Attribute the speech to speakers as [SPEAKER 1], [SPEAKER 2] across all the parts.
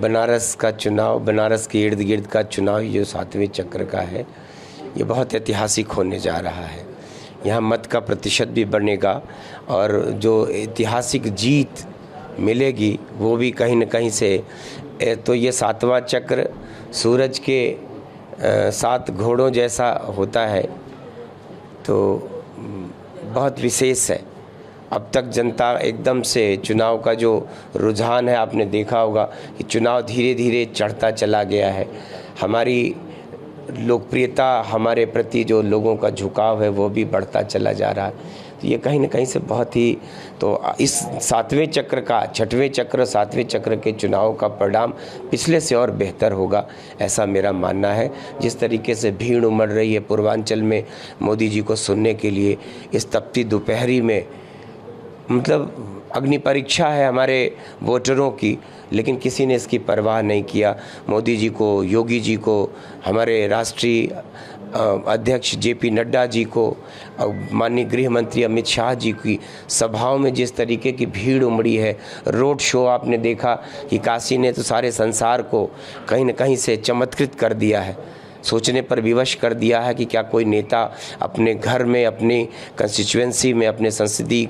[SPEAKER 1] बनारस का चुनाव, बनारस के इर्द गिर्द का चुनाव जो 7वें चक्र का है, ये बहुत ऐतिहासिक होने जा रहा है। यहाँ मत का प्रतिशत भी बढ़ेगा और जो ऐतिहासिक जीत मिलेगी वो भी कहीं न कहीं से, तो ये 7वां चक्र सूरज के 7 घोड़ों जैसा होता है, तो बहुत विशेष है। अब तक जनता एकदम से चुनाव का जो रुझान है, आपने देखा होगा कि चुनाव धीरे धीरे चढ़ता चला गया है। हमारी लोकप्रियता, हमारे प्रति जो लोगों का झुकाव है वो भी बढ़ता चला जा रहा है। तो ये कहीं न कहीं से बहुत ही, तो इस 7वें चक्र का 6वें चक्र 7वें चक्र के चुनाव का परिणाम पिछले से और बेहतर होगा, ऐसा मेरा मानना है। जिस तरीके से भीड़ उमड़ रही है पूर्वांचल में मोदी जी को सुनने के लिए, इस तपती दोपहरी में, मतलब अग्नि परीक्षा है हमारे वोटरों की, लेकिन किसी ने इसकी परवाह नहीं किया। मोदी जी को, योगी जी को, हमारे राष्ट्रीय अध्यक्ष जेपी नड्डा जी को, माननीय गृह मंत्री अमित शाह जी की सभाओं में जिस तरीके की भीड़ उमड़ी है, रोड शो आपने देखा कि काशी ने तो सारे संसार को कहीं न कहीं से चमत्कृत कर दिया है, सोचने पर विवश कर दिया है कि क्या कोई नेता अपने घर में, अपनी कंस्टिट्यूएंसी में, अपने संसदीय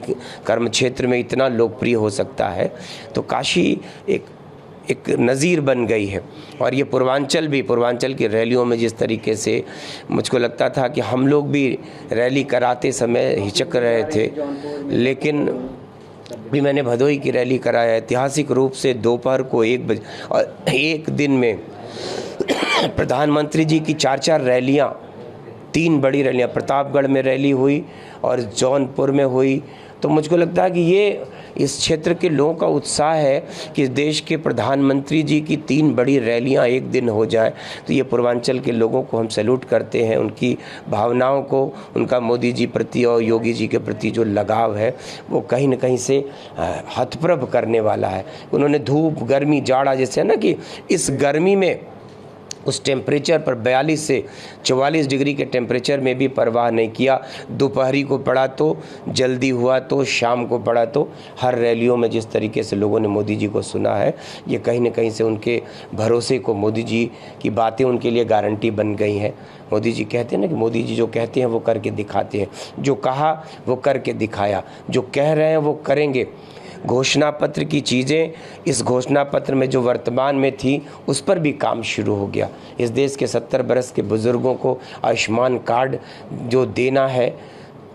[SPEAKER 1] कर्म क्षेत्र में इतना लोकप्रिय हो सकता है। तो काशी एक नज़ीर बन गई है। और ये पूर्वांचल की रैलियों में जिस तरीके से मुझको लगता था कि हम लोग भी रैली कराते समय हिचक रहे थे, लेकिन भी मैंने भदोही की रैली कराया, ऐतिहासिक रूप से दोपहर को 1 बजे, और एक दिन में प्रधानमंत्री जी की 4-4 रैलियाँ, 3 बड़ी रैलियाँ, प्रतापगढ़ में रैली हुई और जौनपुर में हुई। तो मुझको लगता है कि ये इस क्षेत्र के लोगों का उत्साह है कि देश के प्रधानमंत्री जी की 3 बड़ी रैलियां एक दिन हो जाए। तो ये पूर्वांचल के लोगों को हम सैल्यूट करते हैं, उनकी भावनाओं को, उनका मोदी जी प्रति और योगी जी के प्रति जो लगाव है वो कहीं न कहीं से हतप्रभ करने वाला है। उन्होंने धूप, गर्मी, जाड़ा, जैसे है ना कि इस गर्मी में उस टेम्परेचर पर 42 से 44 डिग्री के टेम्परेचर में भी परवाह नहीं किया। दोपहरी को पड़ा तो जल्दी हुआ, तो शाम को पड़ा तो, हर रैलियों में जिस तरीके से लोगों ने मोदी जी को सुना है, ये कहीं न कहीं से उनके भरोसे को, मोदी जी की बातें उनके लिए गारंटी बन गई हैं। मोदी जी कहते हैं ना कि मोदी जी जो कहते हैं वो करके दिखाते हैं, जो कहा वो करके दिखाया, जो कह रहे हैं वो करेंगे। घोषणा पत्र की चीज़ें, इस घोषणा पत्र में जो वर्तमान में थी उस पर भी काम शुरू हो गया। इस देश के 70 बरस के बुज़ुर्गों को आयुष्मान कार्ड जो देना है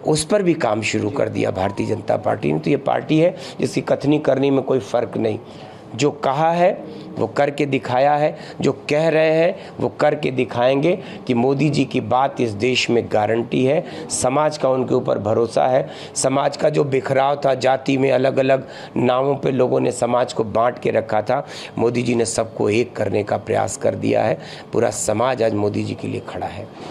[SPEAKER 1] उस पर भी काम शुरू कर दिया भारतीय जनता पार्टी ने। तो ये पार्टी है जिसकी कथनी करने में कोई फ़र्क नहीं, जो कहा है वो करके दिखाया है, जो कह रहे हैं वो करके दिखाएंगे कि मोदी जी की बात इस देश में गारंटी है। समाज का उनके ऊपर भरोसा है। समाज का जो बिखराव था, जाति में अलग अलग नामों पे लोगों ने समाज को बांट के रखा था, मोदी जी ने सबको एक करने का प्रयास कर दिया है। पूरा समाज आज मोदी जी के लिए खड़ा है।